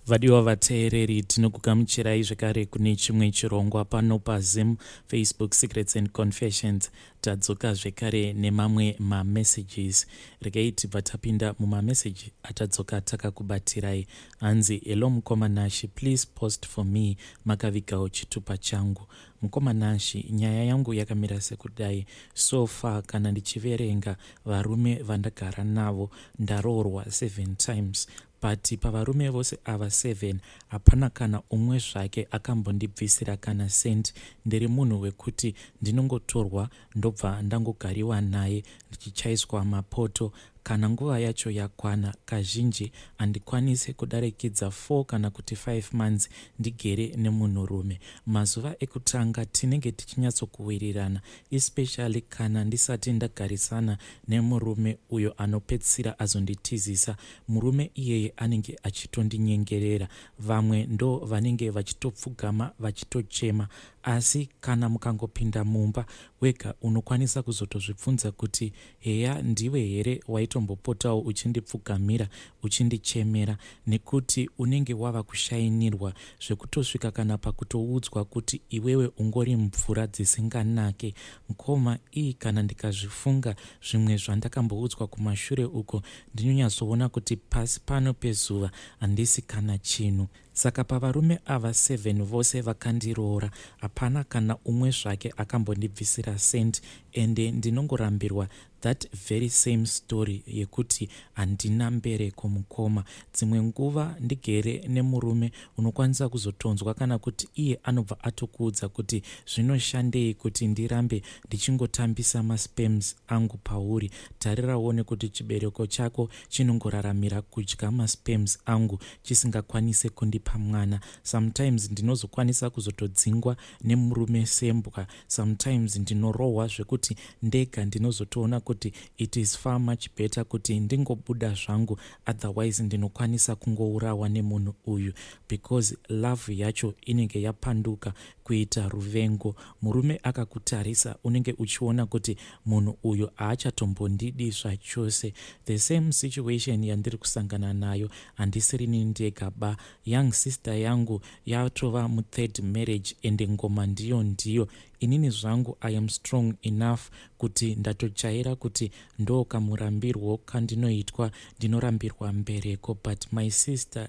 Vadiwa vateereri, tinokugamuchirai zvekare kune chimwe chirongwa pano paZim Facebook Secrets and Confessions. Tadzoka zvekare nemamwe mamessages. Regai tibva tapinda mumameseji atadzoka takakubatirai. Hanzi, hello mukomanashi, please post for me makavigawo chitupa changu. Mukomanashi, nyaya yangu yakamira sekudai. So far kana ndichiverenga varume vandagara navo ndaroorwa 7 times. But pavarume vose ava 7 hapana kana umwe zvake akambondibvisira kana senti. Ndiri munhu wekuti ndinongotorwa ndobva ndangogariwa naye ndichichaiswa mapoto. Kana nguva yacho yakwana, kazhinji handikwanise kudarikidza 4 kana kuti 5 months ndigere nemunhurume. Mazuva ekutanga tinenge tichinyatsokuwirirana, especially kana ndisati ndagarisana nemurume uyo anopedzisira azonditizisa. Murume iyeye anenge achitondinyengerera. Vamwe ndo vanenge vachitopfugama vachitochema. Asi kana mukangopinda mumba wega unokwanisa kuzotozvibvunza kuti heya ndiwe here waitombopotawo uchindipfugamira uchindichemera, nekuti unenge wava kushainirwa zvekutosvika kana pakutoudzwa kuti iwewe ungori mvura dzisinganake. Mukoma iyi kana ndikazvifunga zvimwe zvandakamboudzwa kumashure uko, ndinonyatsoona kuti pasi pano pezuva handisi kana chinhu. Saka pavarume ava 7 vose vakandiroora, hapana kana umwe zvake akambondibvisira senti. Ende ndinongorambirwa that very same story yekuti handina mbereko mukoma. Dzimwe nguva ndigere nemurume unokwanisa kuzotonzwa kana kuti iye anobva atokuudza kuti zvinoshandei kuti ndirambe ndichingotambisa masperms angu pauri. Tarirawo kuti chibereko chako chinongoraramira kudya masperms angu chisingakwanise kundipa mwana. Sometimes ndinozokwanisa kuzotodzingwa nemurume sembwa. Sometimes ndinorohwa zvekuti ndega ndinozotoona kuti it is far much better kuti ndingobuda zvangu, otherwise ndinokwanisa kungourawa nemunhu uyu, because love yacho inenge yapanduka kuita ruvengo. Murume akakutarisa unenge uchiona kuti munhu uyu haachatombondidi zvachose. The same situation yandiri kusangana nayo handisirini ndega ba. Young sister yangu yatova mu3rd marriage ende ngoma ndiyo. Inini zvangu I am strong enough kuti ndatojaira kuti ndo kamurambirwo kandinoitwa, ndinorambirwa mbereko. But my sister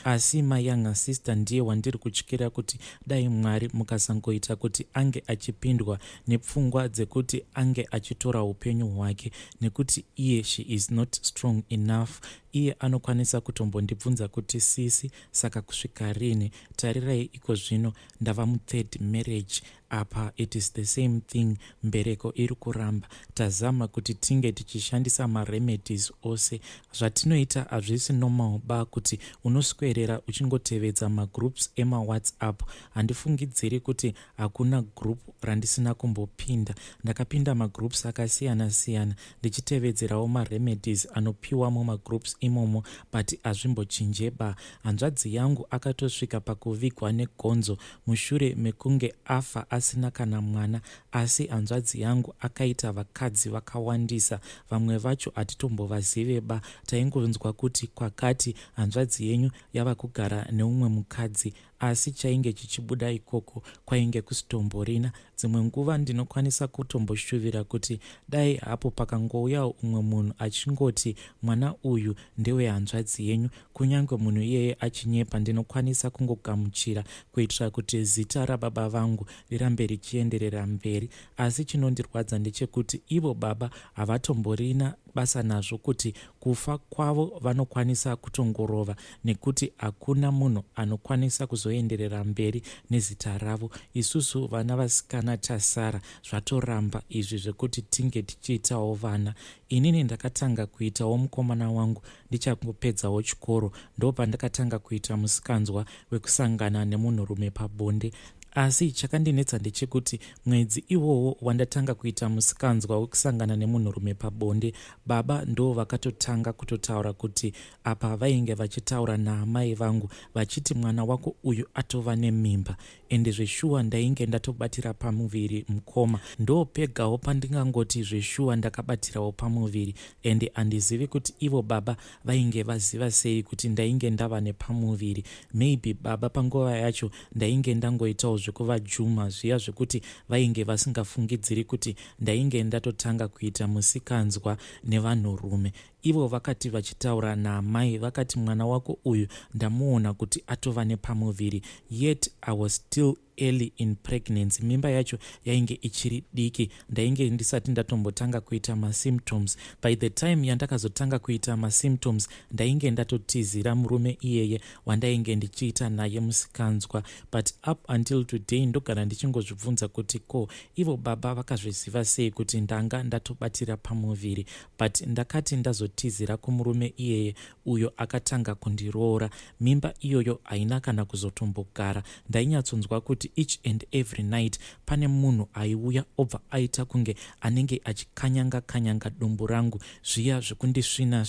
asi my younger sister ndiye wandiri kutyira kuti dai Mwari mukasangoita kuti ange achipindwa nepfungwa dzekuti ange achitora upenyu hwake, nekuti iye she is not strong enough. Iye anokwanisa kutombondibvunza kuti sisi, saka kusvika rini? Tarirai iko zvino ndava mu3rd marriage. Apa it is the same thing, mbereko iri kuramba. Tazama kuti tinge tichishandisa maremedies ose. Zvatinoita hazvisi normal ba kuti unoswerera uchingotevedza magroups ema-WhatsApp. Handifungidziri kuti hakuna group randisina kumbopinda. Ndakapinda magroups akasiyana-siyana ndichitevedzerawo maremedies anopiwa mumagroups imomo, but hazvimbochinjeba. Hanzvadzi yangu akatosvika pakuvigwa negonzo mushure mekunge afa asina kana mwana. Asi hanzvadzi yangu akaita vakadzi vakawandisa, vamwe vacho hatitombovazive ba. Taingonzwa kuti kwakati hanzvadzi yenyu yava kugara neumwe mukadzi, asi chainge chichibuda ikoko kwainge kusitomborina. Dzimwe nguva ndinokwanisa kutomboshuvira kuti dai hapo pakangouyawo umwe munhu achingoti mwana uyu ndewe hanzvadzi yenyu, kunyange munhu iyeye achinyepa, ndinokwanisa kungogamuchira kuitira kuti zita rababa vangu rirambe richienderera mberi. Asi chinondirwadza ndechekuti ivo baba havatomborina basa nazvo kuti kufa kwavo vanokwanisa kutongorova, nekuti hakuna munhu anokwanisa kuzoenderera mberi nezita ravo. Isusu vana vasikana tasara, zvatoramba izvi zvekuti tinge tichiitawo vana. Inini ndakatanga kuitawo mukomana wangu ndichangopedzawo chikoro, ndo pandakatanga kuita musikanzwa wekusangana nemunhurume pabonde. asi chakandinetsa ndechekuti mwedzi iwowo wandatanga kuita musikanzwa wekusangana nemunhurume pabonde, baba ndo vakatotanga kutotaura kuti apa vainge vachitaura naamai vangu vachiti mwana wako uyu atova nemimba, ende zveshuwa ndainge ndatobatira pamuviri mukoma. Ndo pegawo pandingangoti zveshuwa ndakabatirawo pamuviri, ende handizivi kuti ivo baba vainge vaziva sei kuti ndainge ndava nepamuviri. Maybe baba panguva yacho ndainge ndangoitawo zvekuva juma zviya zvekuti vainge vasingafungidziri kuti ndainge ndatotanga kuita musikanzwa nevanhurume. Ivo vakati vachitaura naamai vakati mwana wako uyu ndamuona kuti atova nepamuviri, yet I was still early in pregnancy. Mimba yacho yainge ichiri diki, ndainge ndisati ndatombotanga kuita masymptoms. By the time yandakazotanga kuita masymptoms ndainge ndatotizira murume iyeye wandainge ndichiita naye musikanzwa, but up until today ndogara ndichingozvibvunza kuti ko ivo baba vakazviziva sei kuti ndanga ndatobatira pamuviri. But ndakati ndazotizira kumurume iyeye uyo akatanga kundiroora, mimba iyoyo haina kana kuzotombogara. Ndainyatsonzwa kuti each and every night pane munhu aiuya obva aita kunge anenge achikanyanga dumbu rangu zviya zvekundisvina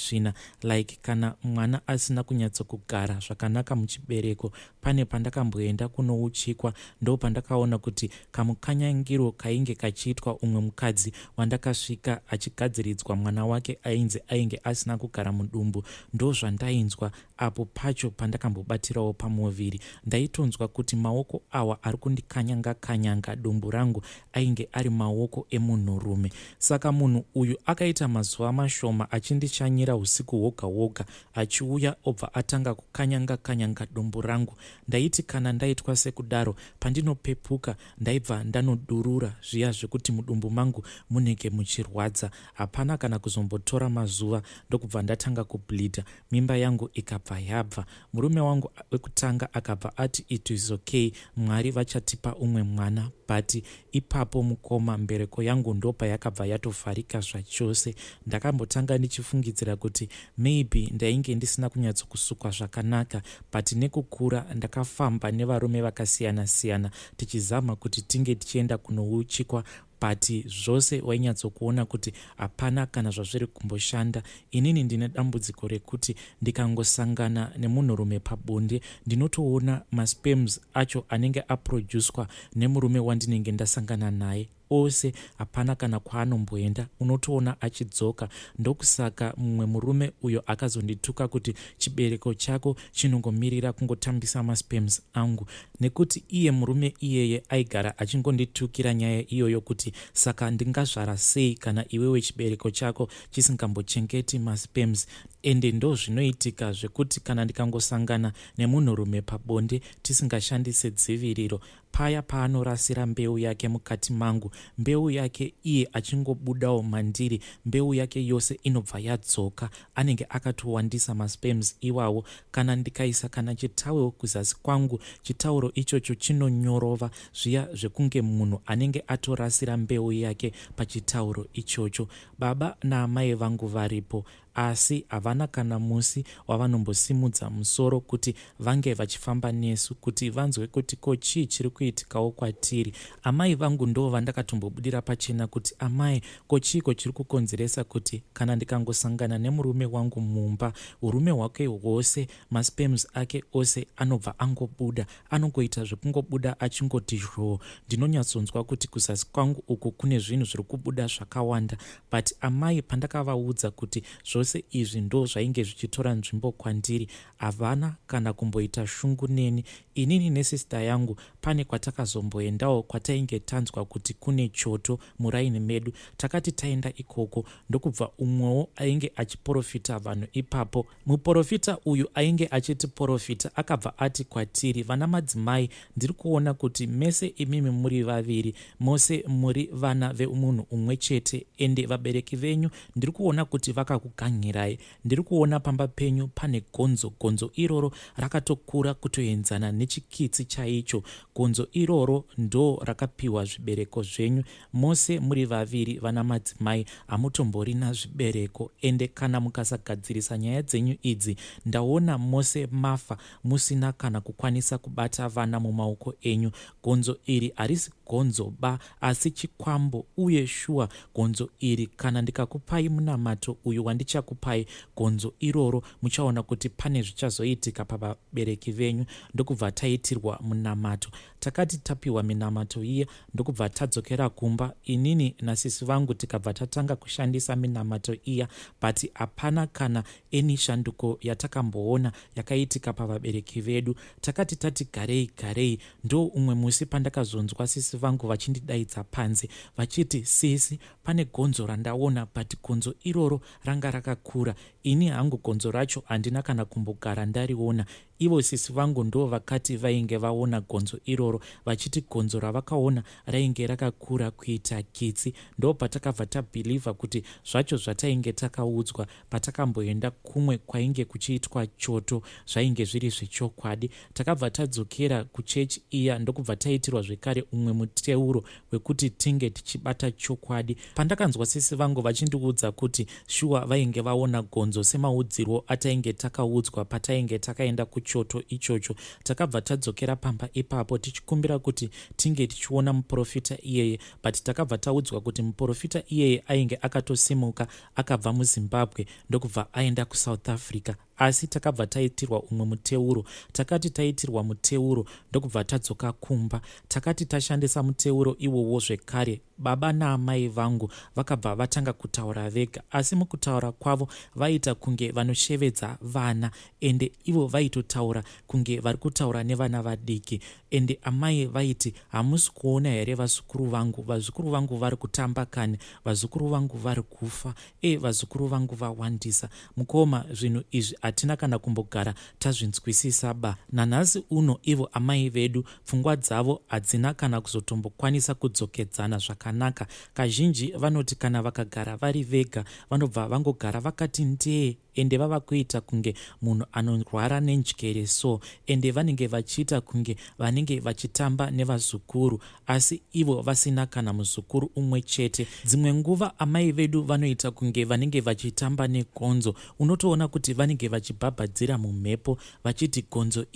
like kana mwana asina kunyatsokugara zvakanaka muchibereko. Pane pandakamboenda kunouchikwa, ndo pandakaona kuti kamukanyangiro kainge kachiitwa umwe mukadzi wandakasvika achigadziridzwa mwana wake ainge asina kugara mudumbu. Ndo zvandainzwa apo pacho pandakambobatirawo pamuviri. Ndaitonzwa kuti maoko awa ari kundikanyanga dumbu rangu ainge ari maoko emunhurume. Saka munhu uyu akaita mazuva mashoma achindichanyira usiku hwoga achiuya obva atanga kukanyanga dumbu rangu. Ndaiti kana ndaitwa sekudaro, pandinopepuka ndaibva ndanodurura zviya zvekuti mudumbu mangu munenge muchirwadza. Hapana kana kuzombotora mazuva ndokubva ndatanga kubhlidha, mimba yangu ikabva yabva. Murume wangu wekutanga akabva ati it is okay, Mwari vachatipa umwe mwana. But ipapo mukoma mbereko yangu ndopa yakabva yatofarika zvachose. Ndakambotanga ndichifungidzira kuti maybe ndainge ndisina kunyatsokusukwa zvakanaka, but nekukura ndakafamba nevarume vakasiyana tichizama kuti tinge tichienda kunouchikwa, but zvose wainyatsokuona kuti hapana kana zvazviri kumboshanda. Inini ndine dambudziko rekuti ndikangosangana nemunhurume pabonde ndinotoona masperms acho anenge aproducwa nemurume wandinenge ndasangana naye ose hapana kana kwaanomboenda, unotoona achidzoka. Ndokusaka mumwe murume uyo akazondituka kuti chibereko chako chinongomirira kungotambisa masperms angu, nekuti iye murume iyeye aigara achingonditukira nyaya iyoyo kuti saka ndingazvara sei kana iwewe chibereko chako chisingambochengeti masperms. Ende ndo zvinoitika zvekuti kana ndikangosangana nemunhurume pabonde tisingashandise dziviriro, paya paanorasira mbeu yake mukati mangu, mbeu yake iye achingobudawo mandiri, mbeu yake yose inobva yadzoka, anenge akatowandisa masperms iwawo. Kana ndikaisa kana chitauro kuzasi kwangu, chitauro ichocho chinonyorova zviya zvekunge munhu anenge atorasira mbeu yake pachitauro ichocho. Baba naamai vangu varipo, asi havana kana musi wavanombosimudza musoro kuti vange vachifamba nesu kuti vanzwe kuti ko chii chiri kuitikawo kwatiri. Amai vangu ndo vandakatombobudira pachena kuti amai, ko chiiko chiri kukonzeresa kuti kana ndikangosangana nemurume wangu mumba, urume hwake hwose, masperms ake ose anobva angobuda, anongoita zvekungobuda achingoti zhoo. Ndinonyatsonzwa kuti kuzasi kwangu uku kune zvinhu zviri kubuda zvakawanda, but amai pandakavaudza kuti zvose izvi ndo zvainge zvichitora nzvimbo kwandiri, havana kana kumboita shungu neni. Inini nesista yangu pane kwatakazomboendawo kwatainge tanzwa kuti kune choto muraini medu. Takati taenda ikoko ndokubva umwewo ainge achiprofita vanhu ipapo. Muprofita uyu ainge achitiprofita akabva ati kwatiri, vana madzimai, ndiri kuona kuti mese imimi muri vaviri, mose muri vana vemunhu umwe chete, ende vabereki venyu ndiri kuona kuti vakakuganyirai hangirai, ndiri kuona pamba penyu pane gonzo iroro rakatokura kutoenzana nechikitsi chaicho. Gonzo iroro ndo rakapiwa zvibereko zvenyu. Mose muri vaviri vana madzimai hamutomborina zvibereko, ende kana mukasagadzirisa nyaya dzenyu idzi, ndaona mose mafa musina kana kukwanisa kubata vana mumaoko enyu. Gonzo iri harisi gonzo ba, asi chikwambo, uye shuwa gonzo iri kana ndikakupai munamato uyu wandichakupai, gonzo iroro muchaona kuti pane zvichazoitika pavabereki venyu. Ndokubva taitirwa munamato. Takati tapiwa minamato iye, ndokubva tadzokera kumba inini nasisi vangu tikabva tatanga kushandisa minamato iya, but hapana kana eni shanduko yatakamboona yakaitika pavabereki vedu. Takati tati garei, ndo umwe musi pandakazonzwa sisi vangu vachindidaidza panze vachiti, sisi pane gonzo randaona, but gonzo iroro ranga rakakura. Ini hangu gonzo racho handina kana kumbogara ndariona. Ivo sisi vangu ndo vakati vainge vaona gonzo iroro, vachiti gonzo ravakaona rainge rakakura kuita kitsi. Ndo patakabva tabhilivha kuti zvacho zvatainge takaudzwa patakamboenda kumwe kwainge kuchiitwa choto zvainge zviri zvechokwadi. Takabva tadzokera kuchechi iya, ndokubva taitirwa zvekare umwe muteuro wekuti tinge tichibata chokwadi. Pandakanzwa sisi vangu vachindiudza kuti shuwa vainge vaona gonzo semaudzirwo atainge takaudzwa patainge takaenda kuchoto ichocho, takabva tadzokera pamba ipapo tichikumbira kuti tinge tichiona muprofita iyeye, but takabva taudzwa kuti muprofita iyeye ainge akatosimuka akabva muZimbabwe ndokubva aenda kuSouth Africa. Asi takabva taitirwa umwe muteuro. Takati taitirwa muteuro ndokubva tadzoka kumba. Takati tashandisa muteuro iwowo zvekare, baba naamai vangu vakabva vatanga kutaura vega, asi mukutaura kwavo vaita kunge vanoshevedza vana, ende ivo vaitotaura kunge vari kutaura nevana vadiki. Ende amai vaiti, hamusi kuona here vazukuru vangu vari kutamba kani, vazukuru vangu vari kufa, vazukuru vangu vawandisa. Mukoma, zvinhu izvi hatina kana kumbogara tazvinzwisisa ba. Nanhasi uno ivo amai vedu pfungwa dzavo hadzina kana kuzotombokwanisa kudzokedzana zvakanaka. Kazhinji vanoti kana vakagara vari vega vanobva vangogara vakati ndee, ende vava kuita kunge munhu anorwara nenjere so, ende vanenge vachiita kunge vanenge vachitamba nevazukuru, asi ivo vasina kana muzukuru umwe chete. Dzimwe nguva amai vedu vanoita kunge vanenge vachitamba negonzo. Unotoona kuti vanenge vachibhabhadzira mumhepo vachiti gonzo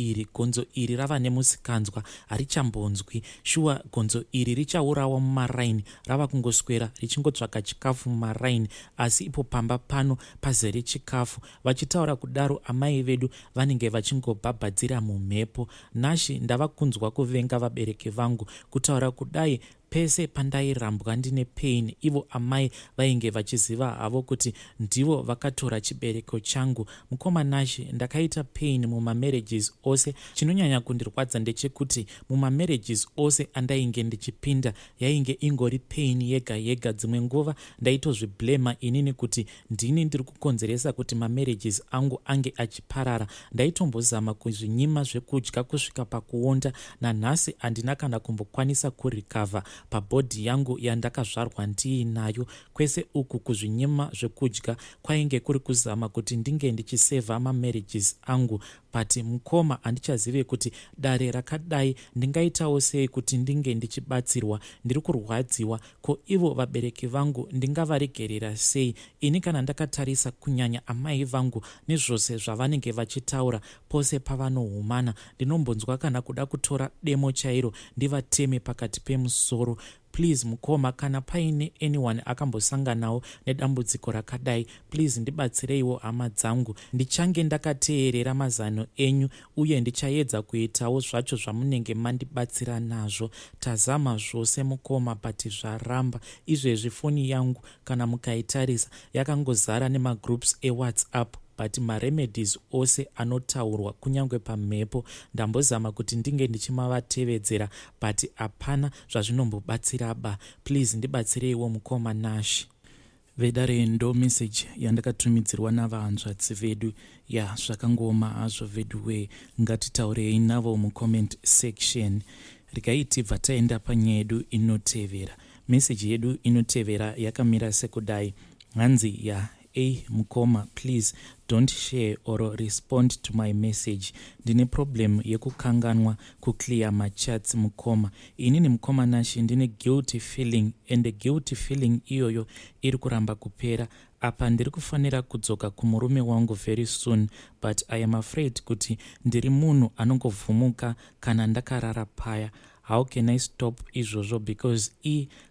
iri rava nemusikanzwa, harichambonzwi. Shuwa gonzo iri richaurawa mumaraini, rava kungoswera richingotsvaka chikafu mumaraini, asi ipo pamba pano pazere chikafu. Vachitaura kudaro amai vedu vanenge vachingobhabhadzira mumhepo. Nashi ndava kunzwa kuvenga vabereki vangu. Kutaura kudai pese pandairambwa ndine pain, ivo amai vainge vachiziva havo kuti ndivo vakatora chibereko changu. Mukoma Nashi, ndakaita pain mumamarriages ose. Chinonyanya kundirwadza ndechekuti mumamarriages ose andainge ndichipinda yainge ingori pain yega. Dzimwe nguva ndaitozviblema inini kuti ndini ndiri kukonzeresa kuti mamarriages angu ange achiparara. Ndaitombozama kuzvinyima zvekudya kusvika pakuonda. Nanhasi handina kana kumbokwanisa kurikavha pabhodhi yangu yandakazvarwa ndiinayo. Kwese uku kuzvinyima zvekudya kwainge kuri kuzama kuti ndinge ndichisevha mamarriages angu, but mukoma handichazive kuti dare rakadai ndingaitawo sei kuti ndinge ndichibatsirwa. Ndiri kurwadziwa. Ko ivo vabereki vangu ndingavaregerera sei? Ini kana ndakatarisa kunyanya amai vangu nezvose zvavanenge vachitaura pose pavanohumana, ndinombonzwa kana kuda kutora demo chairo ndivateme pakati pemusoro. Please mukoma, kana paine anyone akambosanganawo nedambudziko rakadai, please ndibatsireiwo hama dzangu. Ndichange ndakateerera mazano enyu uye ndichaedza kuitawo zvacho zvamunenge mandibatsira nazvo. Tazama zvose mukoma, but zvaramba. Izvezvi foni yangu kana mukaitarisa yakangozara nemagroups eWhatsApp, but maremedies ose anotaurwa kunyange pamhepo. Ndambozama kuti ndinge ndichimavatevedzera, but hapana zvazvinombobatsira ba. Please ndibatsireiwo mukoma Nashi. Vedare ndo message yandakatumidzirwa navahanzvadzi vedu. Zvakangoma hazvo vedu we, ngatitaurei navo mucomment section. Regai tibva taenda panyaya yedu inotevera. Message yedu inotevera yakamira sekudai. Hanzi mukoma, please don't share or respond to my message. Ndine problem yekukanganwa kuclear machats mukoma. Inini mukoma nashi ndine guilty feeling, and the guilty feeling iyoyo iri kuramba kupera. Apa ndiri kufanira kudzoka kumurume wangu very soon, but I am afraid kuti ndiri munhu anongovhumuka kana ndakarara paya. How can I stop izvozvo? Because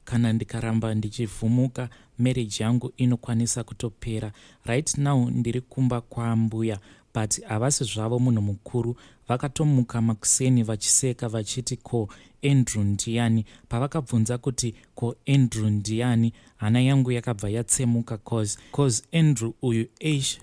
kana ndikaramba ndichivhumuka marriage yangu inokwanisa kutopera. Right now ndiri kumba kwambuya, but havasi zvavo munhu mukuru. Vakatomuka makuseni vachiseka vachiti ko Andrew ndiani. Pavakabvunza kuti ko Andrew ndiani, hana yangu yakabva yatsemuka cause Andrew uyu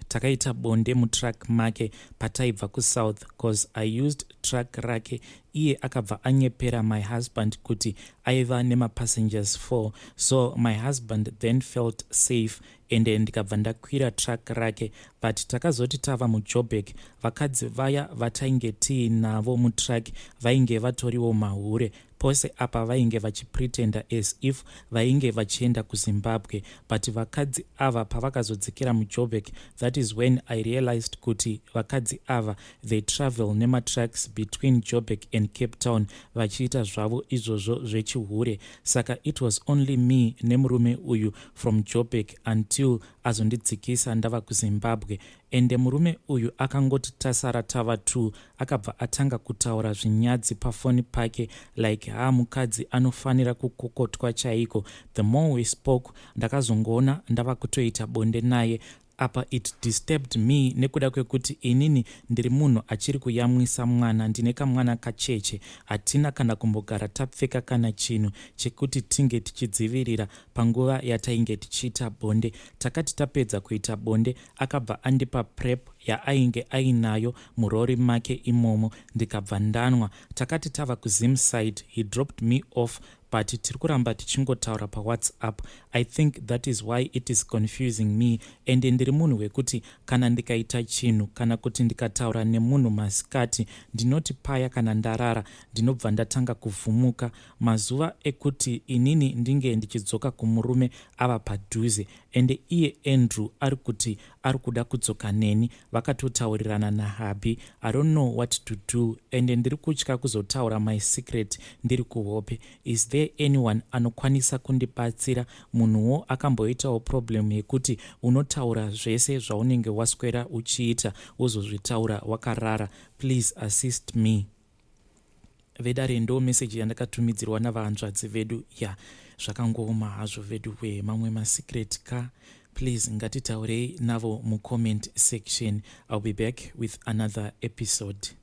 takaita bonde mutrack make pataibva kuSouth, cause I used track rake. Iye akabva anyepera my husband kuti aiva nemapassengers 4, so my husband then felt safe and ndikabva ndakwira track rake. But takazoti tava muJoburg, vakadzi vaya vatainge tiinavo mutrack vainge vatoriwo mahure. Pose apa vainge vachipretenda as if vainge vachienda kuZimbabwe, but vakadzi ava pavakazodzikira muJoburg, that is when I realized kuti vakadzi ava they travel nematracks between Joburg and Cape Town vachiita zvavo izvozvo zvechihure. Saka it was only me nemurume uyu from Joburg until azondidzikisa ndava kuZimbabwe. Ende murume uyu akangoti tasara tava 2 akabva atanga kutaura zvinyadzi pafoni pake like mukadzi anofanira kukokotwa chaiko. The more we spoke, ndakazongoona ndava kutoita bonde naye. Apa it disturbed me nekuda kwekuti inini ndiri munhu achiri kuyamwisa mwana, ndine kamwana kacheche, hatina kana kumbogara tapfeka kana chinhu chekuti tinge tichidzivirira panguva yatainge tichiita bonde. Takati tapedza kuita bonde, akabva andipa prep yaainge ainayo murori make imomo, ndikabva ndanwa. Takati tava kuZimside, he dropped me off, but tiri kuramba tichingotaura paWhatsApp. I think that is why it is confusing me. And ndiri munhu wekuti kana ndikaita chinhu kana kuti ndikataura nemunhu masikati, ndinoti paya kana ndarara ndinobva ndatanga kuvhumuka. Mazuva ekuti inini ndinge ndichidzoka kumurume ava padhuze, and iye Andrew ari kuti ari kuda kudzoka neni. Vakatotaurirana naHabi. I don't know what to do, and ndiri kutya kuzotaura my secret ndiri kuhope. Is there anyone anokwanisa kundibatsira? Munhuwo akamboitawo problem yekuti unotaura zvese zvaunenge waswera uchiita wozozvitaura wakarara. Please assist me. Vedare ndo message yandakatumidzirwa navahanzvadzi vedu. Zvakangooma hazvo vedu we mamwe masecret ka. Please ngatitaurei navo mucomment section. I'll be back with another episode.